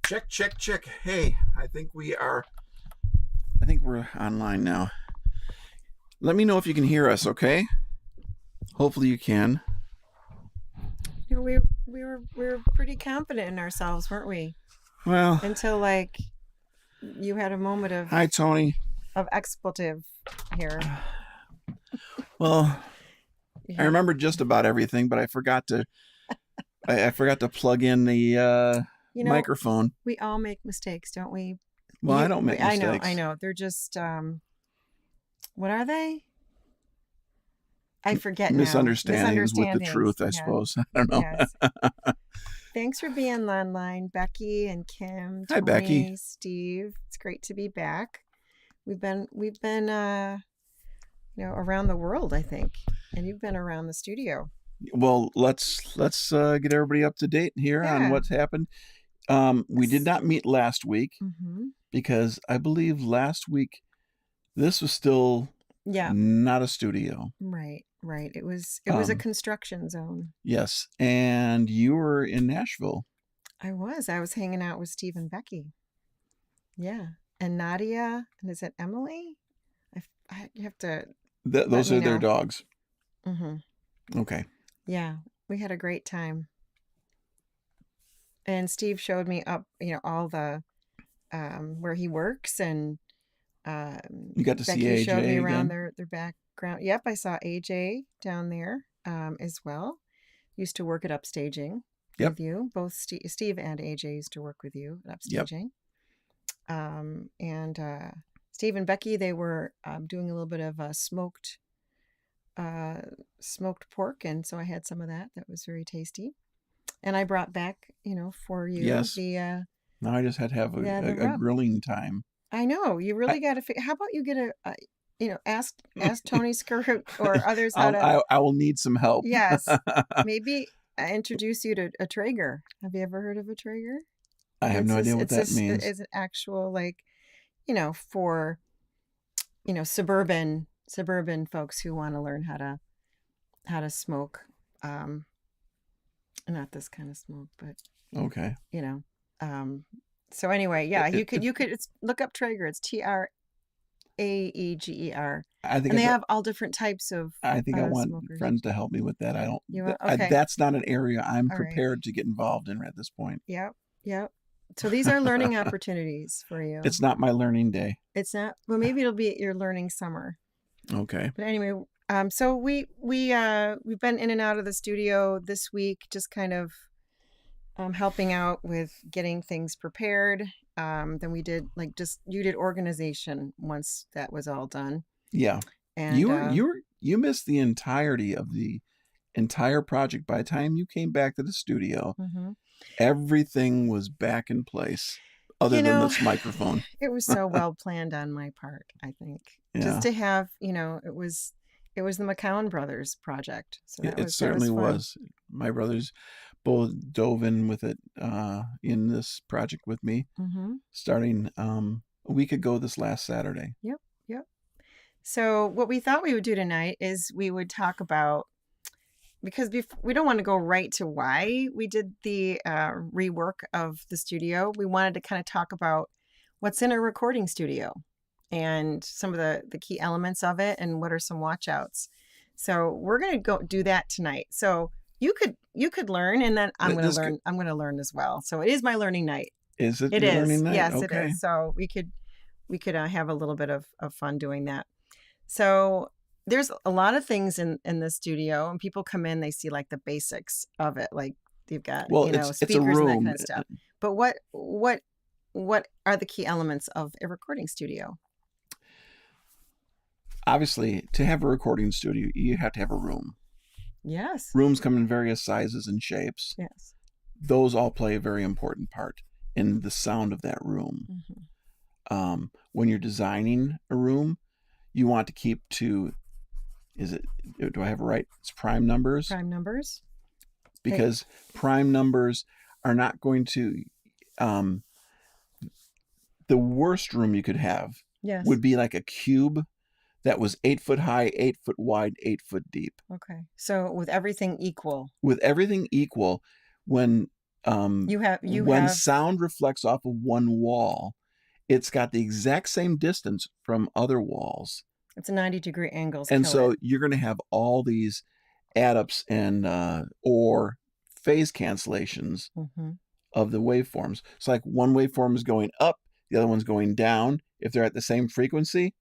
Check, check, check. Hey, I think we're online now. Let me know if you can hear us, okay? Hopefully you can. You know, we were pretty confident in ourselves, weren't we? Well, Until like you had a moment hi, Tony. of expletive here. Well, You I had, remember just about everything, but I forgot to plug in the you know, microphone. we all make mistakes, don't we? Well, I don't make I mistakes. know. They're just what are they? I forget now. Misunderstandings with the Misunderstandings. truth, I Yes. suppose. I don't know. Yes. Thanks for being online, Becky and Kim, Hi, Becky. Tony, Steve. It's great to be back. We've been around the world, I think. And you've been around the studio. Well, let's get everybody up to date here on Yeah. what's happened. We did not meet last week Mm-hmm. because I believe last week this was still Yeah. not a studio. Right. Right. It was a Um, construction zone. yes, and you were in Nashville. I was hanging out with Steve and Becky. Yeah. And Nadia, and is it Emily? You have to let Those me are their know. dogs. Mm-hmm. Okay. Yeah. We had a great time. And Steve showed me up, all the where he works, and You got to see Becky showed me AJ around again? their background. Yep, I saw AJ down there as well. Used to work at Upstaging Yep. with you. Both Steve and AJ used to work with you at Yep. Upstaging. And Steve and Becky, they were doing a little bit of uh, smoked pork, and so I had some of that. That was very tasty. And I brought back, for you Yes. the Now I just had to have yeah, the a rub. grilling time. I know you I really got to. How about you get ask Tony Skirt or others how to. I will need some help. Yes, I maybe I introduce you to a Traeger. Have you ever heard of a Traeger? have It's no this. idea what It's that this. means. It's an actual, like, for suburban folks who want to learn how to smoke. Um, Not this kind of smoke, but Okay. you know. Um, so anyway, It, yeah, it, you it, could look up Traeger. It's Traeger, I think and they it's a, have all different types of I think I want smokers. friends to help me with that. I don't. You want okay? That's not an area I'm All right. prepared to get involved in at this point. Yep. Yep. So these are learning opportunities for you. It's not my learning day. It's not. Well, maybe it'll be your learning summer. Okay. But anyway, so we've been in and out of the studio this week, just kind of helping out with getting things prepared. Then we did, like, just you did organization once that was all done, Yeah. and You missed the entirety of the entire project. By the time you came back to the studio, mhm. everything was back in place, other you than know, this microphone. it was so well planned on my part. I think just Yeah. to have, it was the McCowan brothers project, so It, that it was certainly fun. was. My brothers both dove in with it in this project with me, Hmm. starting a week ago this last Saturday. Yep, yep. So what we thought we would do tonight is we would talk about, because we don't want to go right to why we did the rework of the studio. We wanted to kind of talk about what's in a recording studio and some of the key elements of it, and what are some watchouts. So we're going to go do that tonight. So you could learn, and then I'm going to This learn. I'm going to learn as well. So it is my learning night. is it It your is. learning night? Yes, it Okay. is. So we could have a little bit of fun doing that. So there's a lot of things in the studio, and people come in, they see like the basics of it, like they've got, Well, it's a speakers and that room. kind of stuff. But what are the key elements of a recording studio? Obviously, to have a recording studio, you have to have a room. Yes. Rooms come in various sizes and shapes. Yes. Those all play a very important part in the sound of that room. Hmm. When you're designing a room, you want to keep to, do I have it right? It's prime numbers, Prime numbers. Hey. because prime numbers are not going to, um, the worst room you could have Yes. would be like a cube that was 8 foot high, 8 foot wide, 8 foot deep. Okay. So with everything equal. With everything equal, when You when have sound reflects off of one wall, it's got the exact same distance from other walls. it's a 90-degree angles And kill it. so you're going to have all these add-ups and or phase cancellations Hmm. of the waveforms. It's like one waveform is going up, the other one's going down. If they're at the same frequency, it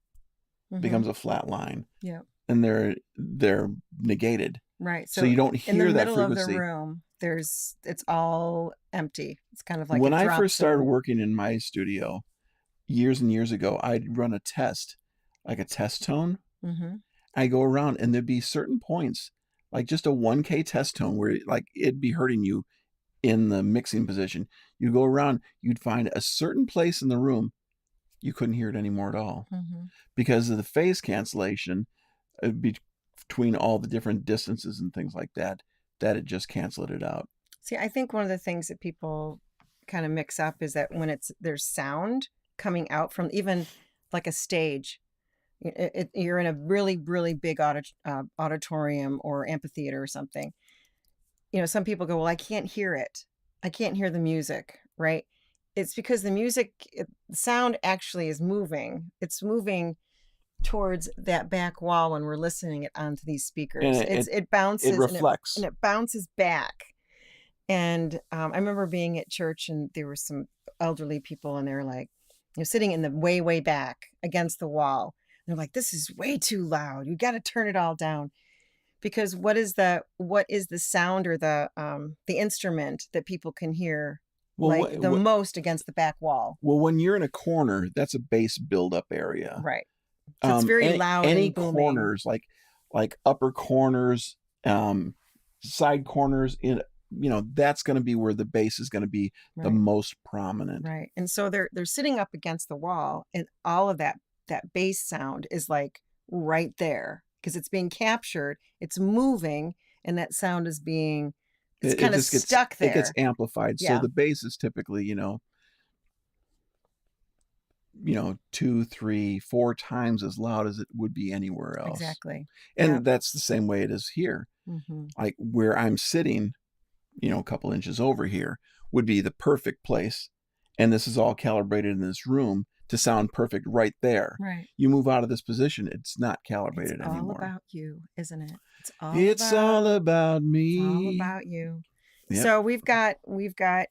Hmm. becomes a flat line, Yeah. and they're negated. Right. So So you don't in the hear that middle of the frequency. room, it's all empty. It's kind of like When it I drops first started in. working in my studio years and years ago, I'd run a test, like a test tone. Hmm. I go around and there'd be certain points, like just a 1K test tone where like it'd be hurting you in the mixing position. You go around, you'd find a certain place in the room, you couldn't hear it anymore at all Hmm. because of the phase cancellation between all the different distances and things like that, that it just canceled it out. See, I think one of the things that people kind of mix up is that when there's sound coming out from even like a stage, you're in a really, really big auditorium or amphitheater or something. Some people go, well, I can't hear it. I can't hear the music, right? It's because the sound actually is moving. It's moving towards that back wall when we're listening it onto these speakers. And It it bounces reflects. and it bounces back. And I remember being at church and there were some elderly people and they're like, sitting in the way, way back against the wall. And they're like, this is way too loud. You got to turn it all down. Because what is the sound or the instrument that people can hear Well, like the most against the back wall? well, when you're in a corner, that's a bass buildup area. Right. So it's very loud Any and booming. corners, like upper corners, side corners, that's going to be where the bass is going to be the Right. most prominent. Right. And so they're sitting up against the wall and all of that bass sound is like right there because it's being captured, it's moving, and that sound is being it's kind of just gets stuck there. It gets amplified. So Yeah. the bass is typically, 2, 3, 4 times as loud as it would be anywhere else. Exactly. And Yep. that's the same way it is here. Hmm. Like where I'm sitting, a couple inches over here would be the perfect place. And this is all calibrated in this room to sound perfect right there. Right. You move out of this position, it's not calibrated It's all anymore. about you, isn't it? It's all all about me. It's all about you. Yep. So we've got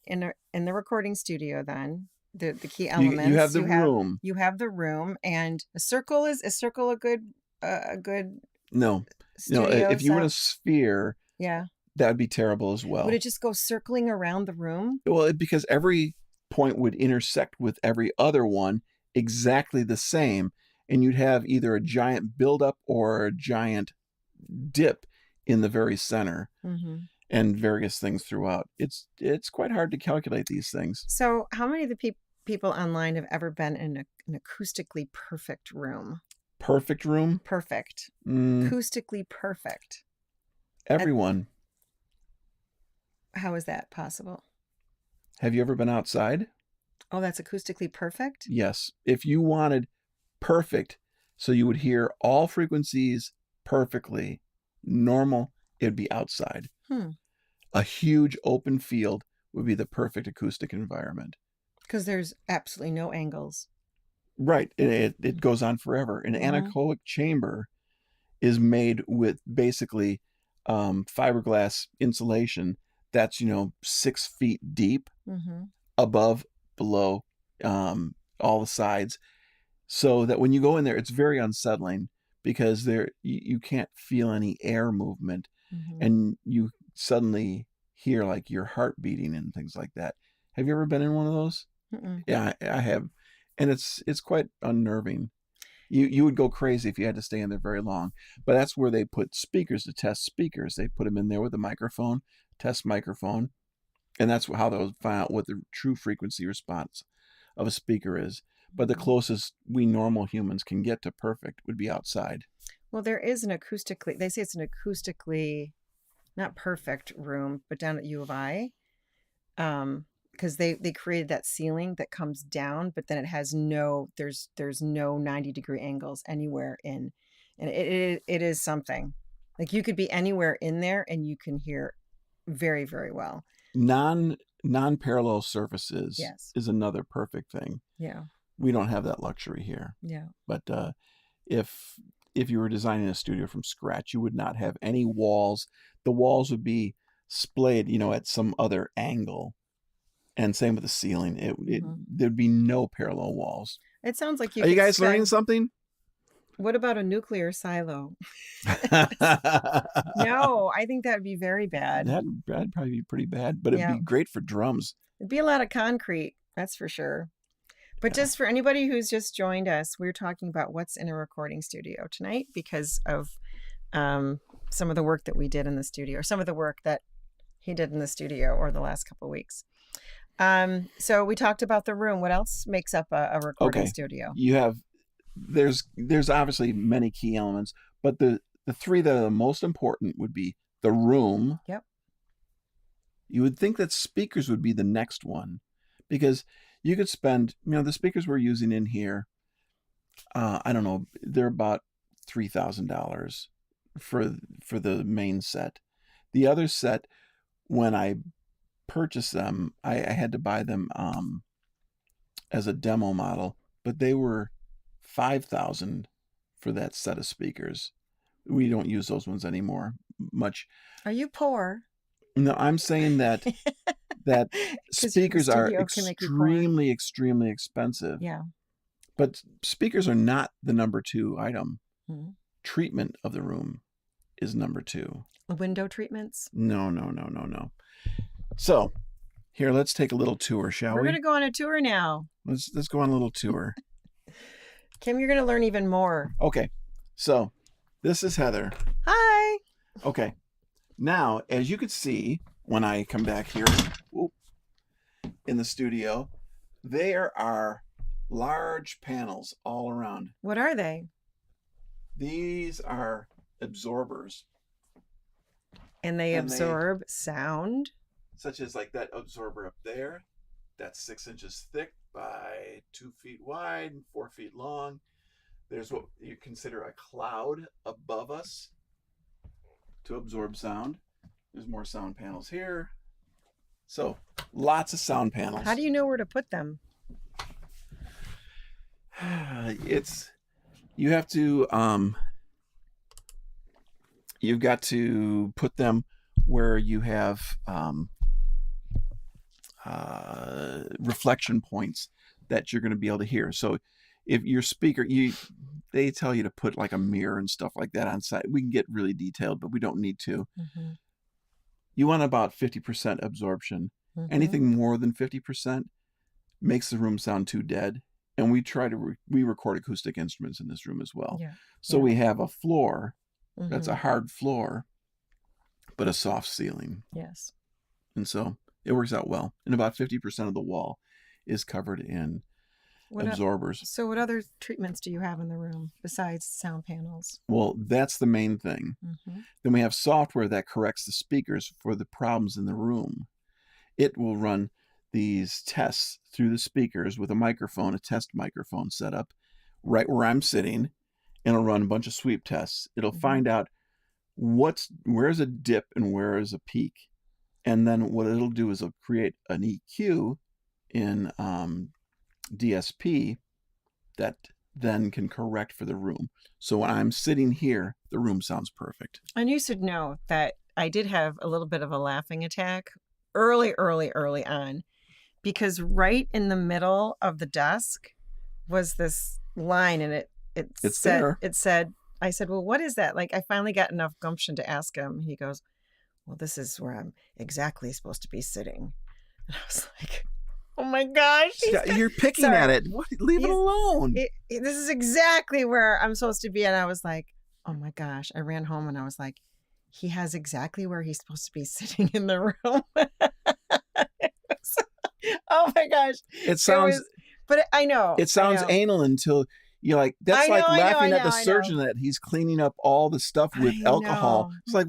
in the recording studio then the key elements. You have the room. You have the room, and a circle a good No, studio if you were in a set? sphere, Yeah. that would be terrible as well. Would it just go circling around the room? Well, because every point would intersect with every other one exactly the same, and you'd have either a giant buildup or a giant dip in the very center, Mm-hmm. and various things throughout. It's quite hard to calculate these things. So, how many of the people online have ever been in an acoustically perfect room? Perfect room? Perfect. Mm, Acoustically perfect. everyone. How is that possible? Have you ever been outside? Oh, that's acoustically perfect? Yes. If you wanted perfect, so you would hear all frequencies perfectly, normal, it'd be outside. A huge open field would be the perfect acoustic environment. Because there's absolutely no angles. Right. It goes on forever. An anechoic chamber is made with basically fiberglass insulation that's 6 feet deep, above, below, all the sides, so that when you go in there, it's very unsettling because you can't feel any air movement, and you suddenly hear like your heart beating and things like that. Have you ever been in one of those? Mm-mm. Yeah, I have, and it's quite unnerving. You would go crazy if you had to stay in there very long. But that's where they put speakers to test speakers. They put them in there with a microphone, test microphone, and that's how they'll find out what the true frequency response of a speaker is. But the closest we normal humans can get to perfect would be outside. Well, there is they say it's an acoustically not perfect room, but down at U of I, because they created that ceiling that comes down, but then it has there's no 90-degree angles anywhere in, and it is something. Like you could be anywhere in there and you can hear very, very well. non-parallel surfaces Yes. is another perfect thing. Yeah. We don't have that luxury here. Yeah. But if you were designing a studio from scratch, you would not have any walls. The walls would be splayed, at some other angle. And same with the ceiling. There'd be no parallel walls. It sounds like you Are you could guys learning something? What about a nuclear silo? No, I think that would be very bad. That'd probably be pretty bad, but it'd Yeah. be great for drums. It'd be a lot of concrete, that's for sure. But just for anybody who's just joined us, we're talking about what's in a recording studio tonight because of some of the work that we did in the studio, or some of the work that he did in the studio over the last couple of weeks. So we talked about the room. What else makes up a recording studio? You have there's obviously many key elements, but the three that are the most important would be the room. Yep. You would think that speakers would be the next one, because you could spend, the speakers we're using in here, I don't know, they're about $3,000 for the main set. The other set, when I purchased them, I had to buy them as a demo model, but they were $5,000 for that set of speakers. We don't use those ones anymore much. Are you poor? No, I'm saying that speakers are extremely expensive. Yeah. But speakers are not the number 2 item. Mm-hmm. Treatment of the room is number 2. Window treatments? No. So, here, let's take a little tour, shall we? We're going to go on a tour now. Let's go on a little tour. Kim, you're going to learn even more. Okay. So, this is Heather. Hi. Okay. Now, as you could see, when I come back here in the studio, there are large panels all around. What are they? These are absorbers. And they absorb sound? Such as like that absorber up there. That's 6 inches thick by 2 feet wide and 4 feet long. There's what you consider a cloud above us to absorb sound. There's more sound panels here. So lots of sound panels. How do you know where to put them? You have to you've got to put them where you have reflection points that you're going to be able to hear. So if your speaker, they tell you to put like a mirror and stuff like that on site. We can get really detailed, but we don't need to. Mm-hmm. You want about 50% absorption. Mm-hmm. Anything more than 50% makes the room sound too dead. And we record acoustic instruments in this room as well. Yeah. So we have a floor that's a hard floor, but a soft ceiling. Yes. And so it works out well. And about 50% of the wall is covered in absorbers. So what other treatments do you have in the room besides sound panels? Well, that's the main thing. Mm-hmm. Then we have software that corrects the speakers for the problems in the room. It will run these tests through the speakers with a test microphone set up right where I'm sitting, and it'll run a bunch of sweep tests. It'll find out where's a dip and where is a peak. And then what it'll do is it'll create an EQ in DSP that then can correct for the room. So when I'm sitting here, the room sounds perfect. And you should know that I did have a little bit of a laughing attack early on, because right in the middle of the desk was this line, and it said, I said, well, what is that? Like, I finally got enough gumption to ask him. He goes, well, this is where I'm exactly supposed to be sitting. And I was like, oh my gosh. You're picking at it. Leave it alone. This is exactly where I'm supposed to be. And I was like, oh my gosh. I ran home and I was like, he has exactly where he's supposed to be sitting in the room. Oh my gosh. But I know. It sounds anal until you're like, that's like laughing at the surgeon that he's cleaning up all the stuff with alcohol. It's like,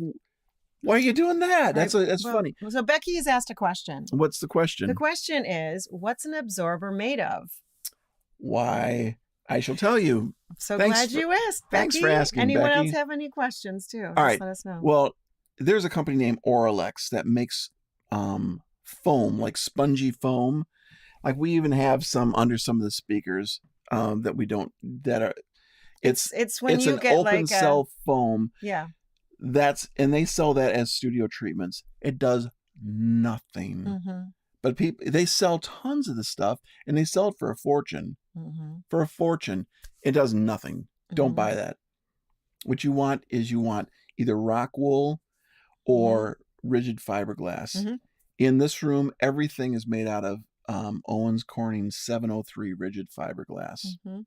why are you doing that? That's funny. So Becky has asked a question. What's the question? The question is, what's an absorber made of? Why, I shall tell you. So glad you asked, Becky. Thanks for asking, Anyone Becky. else have any questions too? All right. Let us know. Well, there's a company named Auralex that makes foam, like spongy foam. Like we even have some under some of the speakers that we don't, that are, It's when it's you an get open like a cell foam yeah. and they sell that as studio treatments. It does nothing. Mm-hmm. But they sell tons of the stuff and they sell it for a fortune. Mm-hmm. For a fortune. It does nothing. Don't buy that. What you want is either rock wool or rigid fiberglass. Mm-hmm. In this room, everything is made out of Owens Corning 703 rigid fiberglass. Mm-hmm.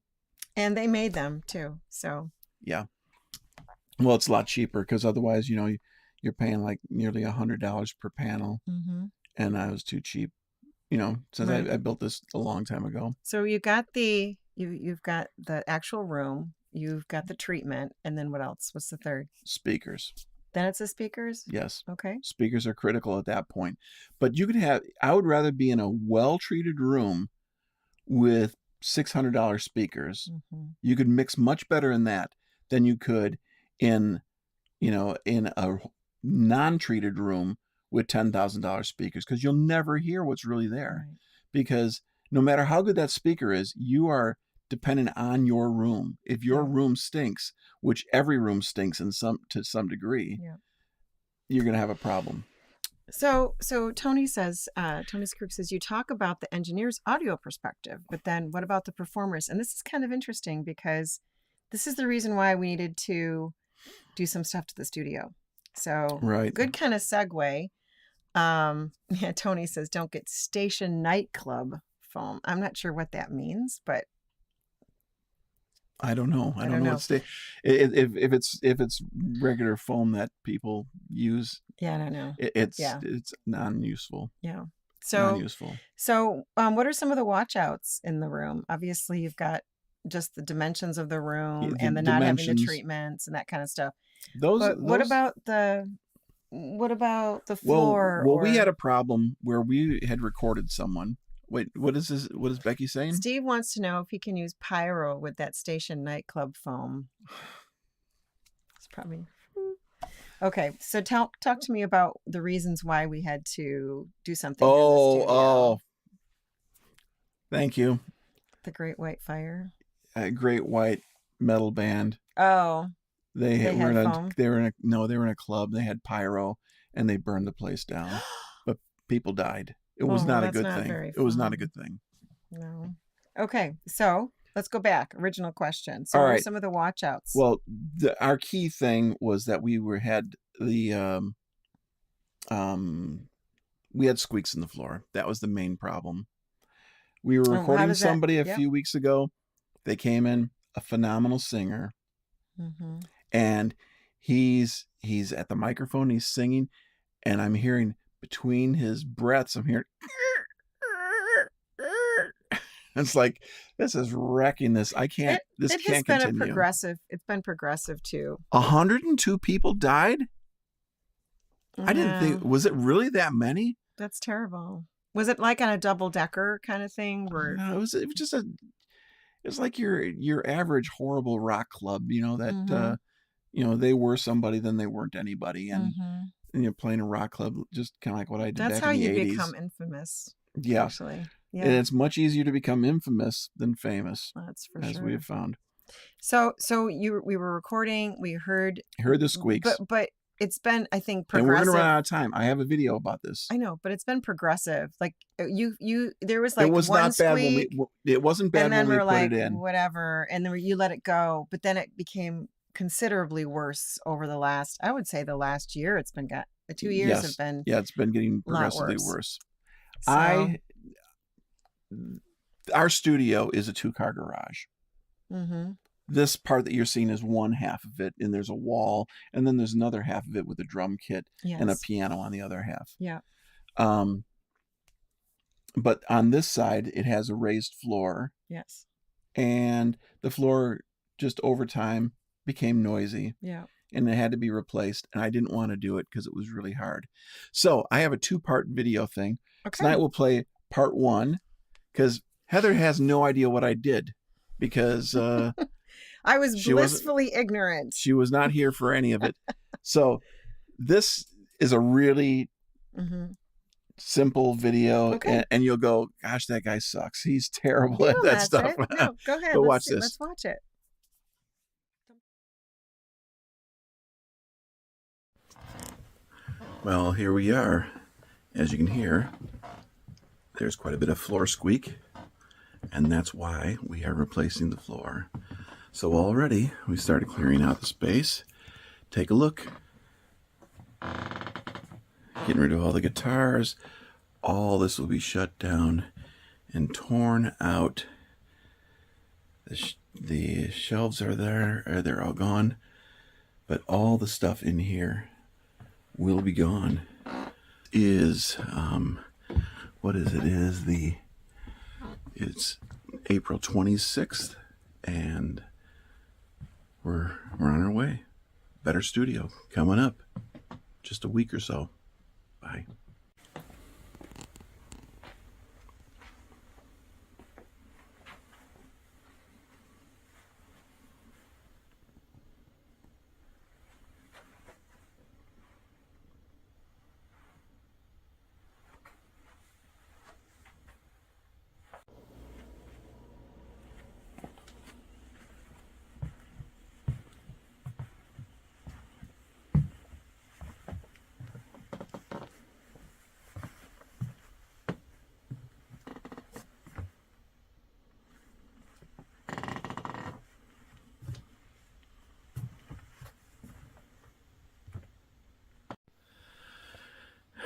And they made them too. So yeah. Well, it's a lot cheaper because otherwise, you're paying like nearly $100 per panel. Mm-hmm. And I was too cheap, since Right. I built this a long time ago. So you've got the actual room, you've got the treatment, and then what else? What's the third? Speakers. Then it's the speakers? Yes. Okay. Speakers are critical at that point. But I would rather be in a well-treated room with $600 speakers. Mm-hmm. You could mix much better in that than you could in a non-treated room with $10,000 speakers, because you'll never hear what's really there. Right. Because no matter how good that speaker is, you are dependent on your room. If your room stinks, which every room stinks to some degree, you're going to have a problem. So Tony says, Tony Skirk says, you talk about the engineer's audio perspective, but then what about the performers? And this is kind of interesting because this is the reason why we needed to do some stuff to the studio. So good kind of segue. Tony says, don't get station nightclub foam. I'm not sure what that means, but I don't know. I don't know. If it's regular foam that people use. Yeah, I don't know. It's non-useful. Yeah. Non-useful. So what are some of the watch outs in the room? Obviously, you've got just the dimensions of the room and the not having the treatments and that kind of stuff. What about the floor? Well, we had a problem where we had recorded someone. Wait, what is this? What is Becky saying? Steve wants to know if he can use pyro with that station nightclub foam. It's probably okay. So talk to me about the reasons why we had to do something. Oh, thank you. The Great White Fire. Great White Metal Band. Oh, they were in a club. They had pyro and they burned the place down, but people died. It was not a good thing. It was not a good thing. No. Okay, so let's go back. Original question. So what are some of the watch outs? Well, our key thing was that we had squeaks in the floor. That was the main problem. We were recording somebody a few weeks ago. They came in, a phenomenal singer, and he's at the microphone. He's singing, and I'm hearing between his breaths, I'm hearing. It's like, this is wrecking this. I can't. This can't continue. It's been progressive too. 102 people died. I didn't think. Was it really that many? That's terrible. Was it like on a double decker kind of thing? No, it was just it's like your average horrible rock club. That they were somebody, then they weren't anybody, and you're playing a rock club, just kind of like what I did. That's back how in the you 80s. become infamous. Yeah, actually. Yeah. And it's much easier to become infamous than famous. That's for sure, as we have found. So we were recording. We heard the squeaks, but it's been, I think, progressive. And we're gonna run out of time. I have a video about this. I know, but it's been progressive. Like there was like it was one not bad squeak, it wasn't bad and then when we we're like, put it in. Whatever, and then you let it go. But then it became considerably worse over the last year. It's been the 2 years have been it's been getting progressively worse. So, our studio is a 2-car garage. This part that you're seeing is one half of it, and there's a wall, and then there's another half of it with a drum kit and a piano on the other half. Yeah. But on this side, it has a raised floor. Yes. And the floor just over time became noisy. Yeah. And it had to be replaced, and I didn't want to do it because it was really hard. So I have a 2-part video thing. Okay. Tonight we'll play part 1, because Heather has no idea what I did, because I was blissfully ignorant. She was not here for any of it. So this is a really simple video, Okay. and you'll go, gosh, that guy sucks. He's terrible at No, that that's stuff. it. No, go ahead. But Let's watch see. this. Let's watch it. Well, here we are. As you can hear, there's quite a bit of floor squeak, and that's why we are replacing the floor. So already we started clearing out the space. Take a look. Getting rid of all the guitars. All this will be shut down and torn out. The shelves are there, they're all gone, but all the stuff in here will be gone. What is it? It's April 26th, and we're on our way. Better Studio coming up, just a week or so. Bye.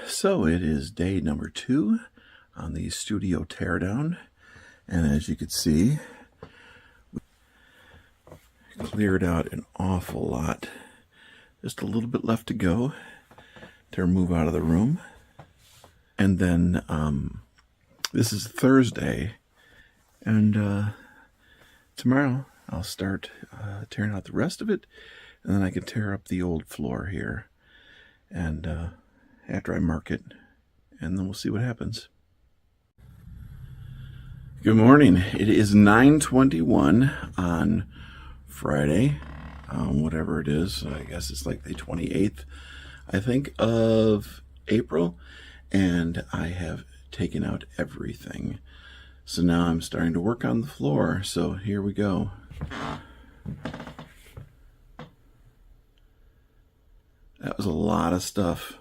So it is day number 2 on the studio teardown, and as you can see, we cleared out an awful lot. Just a little bit left to go to remove out of the room. And then this is Thursday, and tomorrow I'll start tearing out the rest of it, and then I can tear up the old floor here, and after I mark it, and then we'll see what happens. Good morning. It is 9:21 on Friday, whatever it is. I guess it's like the 28th, I think, of April, and I have taken out everything. So now I'm starting to work on the floor. So here we go. That was a lot of stuff.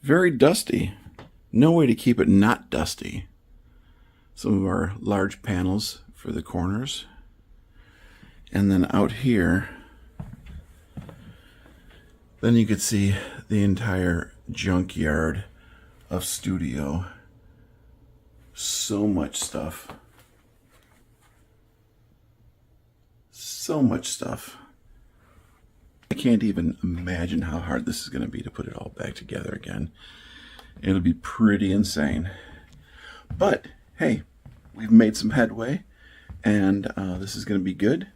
Very dusty. No way to keep it not dusty. Some of our large panels for the corners. And then out here, then you could see the entire junkyard of studio. So much stuff. So much stuff. I can't even imagine how hard this is going to be to put it all back together again. It'll be pretty insane. But, hey, we've made some headway, and this is going to be good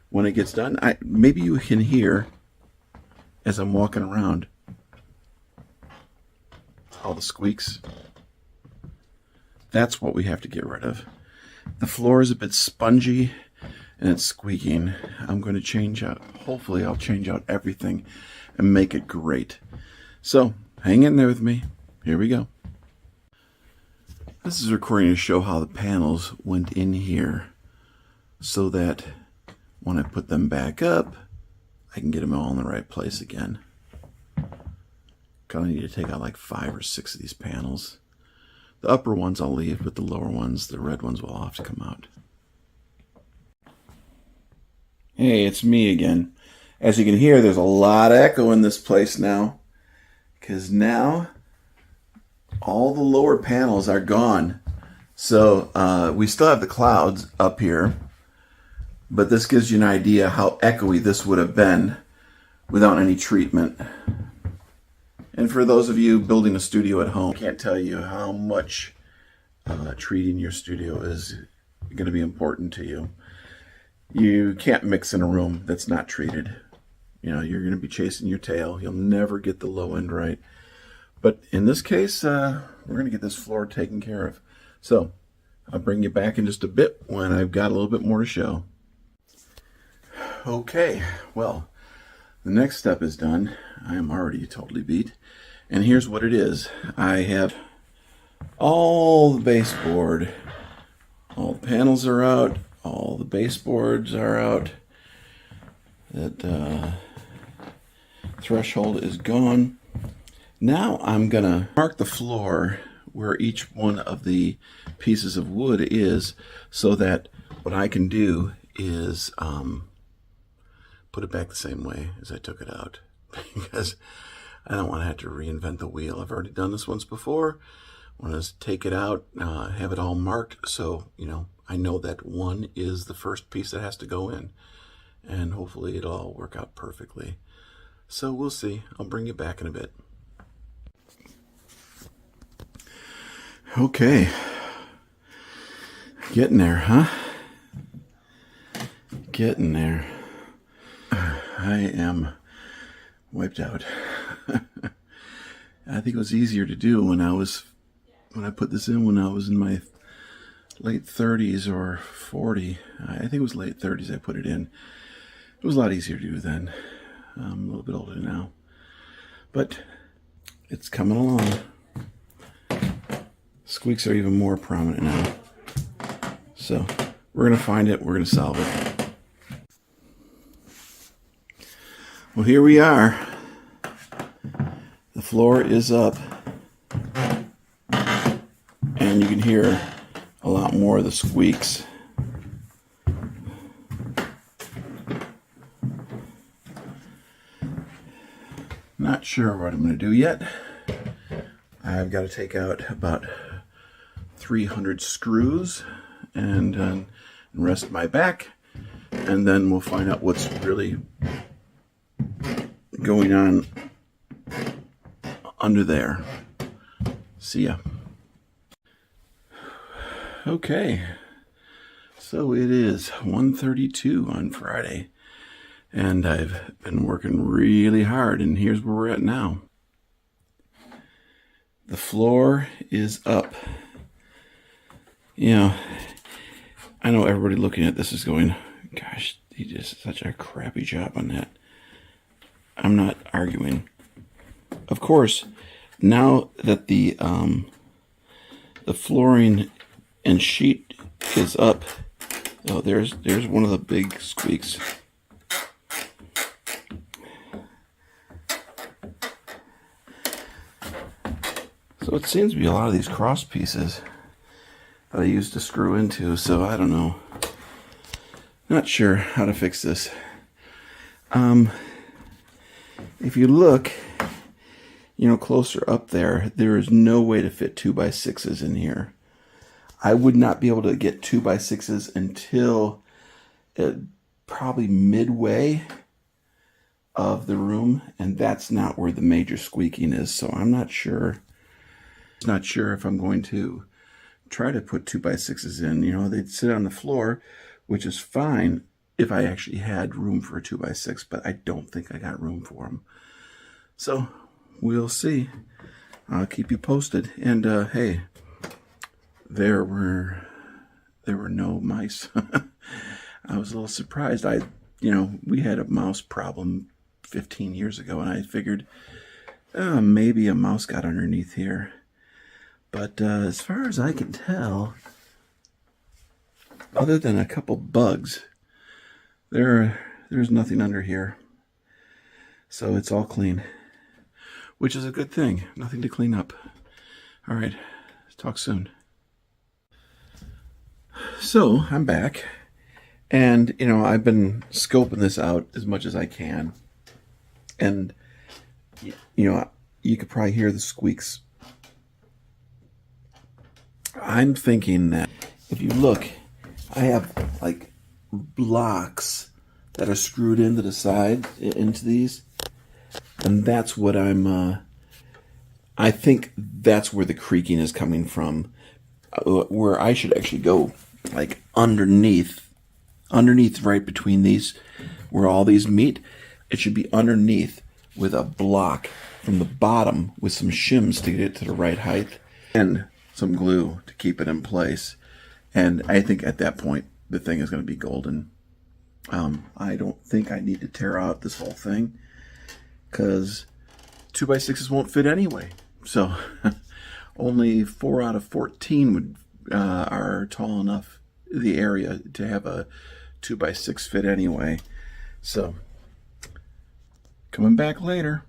when it gets done. Maybe you can hear, as I'm walking around, all the squeaks. That's what we have to get rid of. The floor is a bit spongy, and it's squeaking. I'm going to change out, hopefully I'll change out everything and make it great. So, hang in there with me. Here we go. This is a recording to show how the panels went in here, so that when I put them back up, I can get them all in the right place again. Kind of need to take out like 5 or 6 of these panels. The upper ones I'll leave, but the lower ones, the red ones, will all have to come out. Hey, it's me again. As you can hear, there's a lot of echo in this place now, because now all the lower panels are gone. So we still have the clouds up here, but this gives you an idea how echoey this would have been without any treatment. And for those of you building a studio at home, I can't tell you how much treating your studio is going to be important to you. You can't mix in a room that's not treated. You know, you're going to be chasing your tail. You'll never get the low end right. But in this case, we're going to get this floor taken care of. So I'll bring you back in just a bit when I've got a little bit more to show. Okay, well, the next step is done. I am already totally beat. And here's what it is. I have all the baseboard. All the panels are out. All the baseboards are out. That threshold is gone. Now I'm gonna mark the floor where each one of the pieces of wood is, so that what I can do is put it back the same way as I took it out, because I don't want to have to reinvent the wheel. I've already done this once before. I want to take it out, have it all marked, so I know that one is the first piece that has to go in, and hopefully it'll all work out perfectly. So we'll see. I'll bring you back in a bit. Okay, getting there, huh? Getting there. I am wiped out. I think it was easier to do when I put this in when I was in my late 30s or 40. I think it was late 30s I put it in. It was a lot easier to do then. I'm a little bit older now, but it's coming along. Squeaks are even more prominent now. So we're going to find it. We're going to solve it. Well, here we are. The floor is up. And you can hear a lot more of the squeaks. Not sure what I'm going to do yet. I've got to take out about 300 screws and rest my back, and then we'll find out what's really going on under there. See ya. Okay, so it is 1:32 on Friday, and I've been working really hard, and here's where we're at now. The floor is up. I know everybody looking at this is going, gosh, he did such a crappy job on that. I'm not arguing. Of course, now that the flooring and sheet is up, oh, there's one of the big squeaks. So it seems to be a lot of these cross pieces that I used to screw into, so I don't know. Not sure how to fix this. If you look, closer up there, there is no way to fit 2x6s in here. I would not be able to get 2x6s until probably midway of the room, and that's not where the major squeaking is, so I'm not sure. Not sure if I'm going to try to put 2x6s in. They'd sit on the floor, which is fine if I actually had room for a 2x6, but I don't think I got room for them. So we'll see. I'll keep you posted. And hey, there were no mice. I was a little surprised. We had a mouse problem 15 years ago, and I figured maybe a mouse got underneath here. But as far as I can tell, other than a couple bugs, there's nothing under here. So it's all clean, which is a good thing. Nothing to clean up. All right, talk soon. So I'm back, and I've been scoping this out as much as I can, and you could probably hear the squeaks. I'm thinking that if you look, I have like blocks that are screwed into the side, into these, and that's what I think that's where the creaking is coming from, where I should actually go like underneath right between these, where all these meet. It should be underneath with a block from the bottom with some shims to get it to the right height and some glue to keep it in place. And I think at that point the thing is going to be golden. I don't think I need to tear out this whole thing, because 2x6s won't fit anyway. So Only 4 out of 14 are tall enough, the area, to have a 2x6 fit anyway. So, coming back later.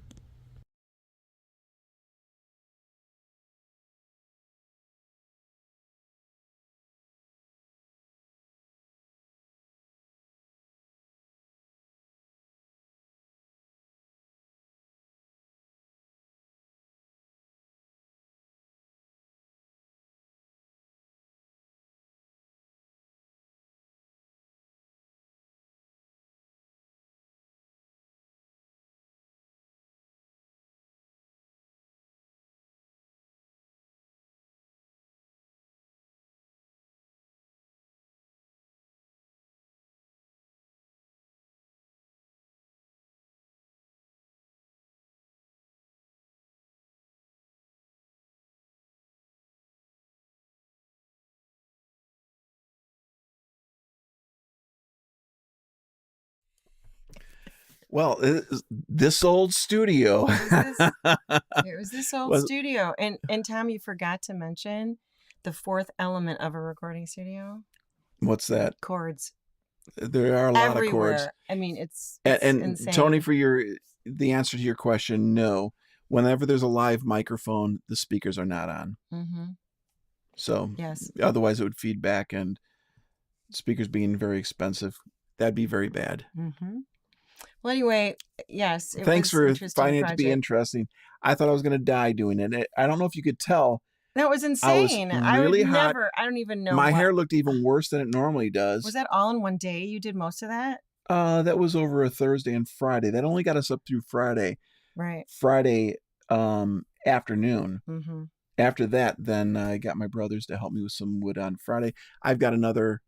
Well, this old studio. It was this old Was- studio. And Tom, you forgot to mention the fourth element of a recording studio: What's that? chords. There are a lot of chords. Everywhere. I mean, it's And insane. Tony, for the answer to your question, no. Whenever there's a live microphone, the speakers are not on. Mm-hmm. So Yes. otherwise it would feed back, and speakers being very expensive, that'd be very bad. Mm-hmm. Well, anyway, yes. Thanks for finding it to be project. interesting. I thought I was going to die doing it. I don't know if you could tell. That was insane. I really would hot. never. I don't even know. My hair looked even worse than it normally does. Was that all in one day? You did most of that? That was over a Thursday and Friday. That only got us up through Friday. Right. Friday afternoon. Mm-hmm. After that, then I got my brothers to help me with some wood on Friday. I've got another.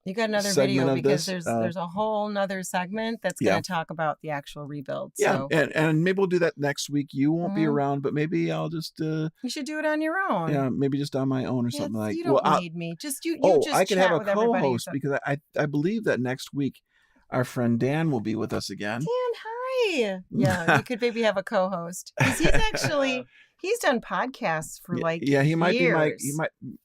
You got another segment video of because this, there's a whole nother segment that's going to talk about the actual rebuild. Yeah, So and maybe we'll do that next week. You won't be Mhm. around, but maybe I'll just you should do it on your own. yeah, maybe just on my own or something like. You don't Well, need me. Just you. oh, just I could chat have a with everybody co-host yourself. because I believe that next week our friend Dan will be with us again. Dan, hi. Yeah, you could maybe have a co-host. 'Cause he's actually he's done podcasts for like yeah, he might years.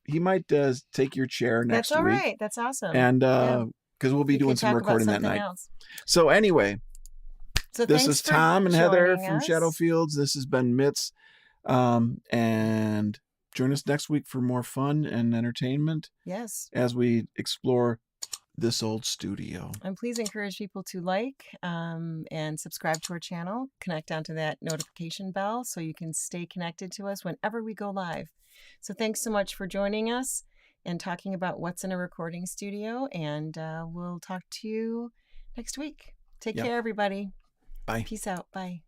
he might take your chair next That's all week. right. That's awesome. And Yeah. because we'll be You doing can some talk about recording that something night. else. So anyway, So this thanks is for Tom and Heather joining from us. Shadowfields. This has been Mitz. And join us next week for more fun and entertainment Yes. as we explore this old studio. And please encourage people to like and subscribe to our channel. Connect onto that notification bell so you can stay connected to us whenever we go live. So thanks so much for joining us and talking about what's in a recording studio. And we'll talk to you next week. Take care, everybody. Bye. Peace out. Bye.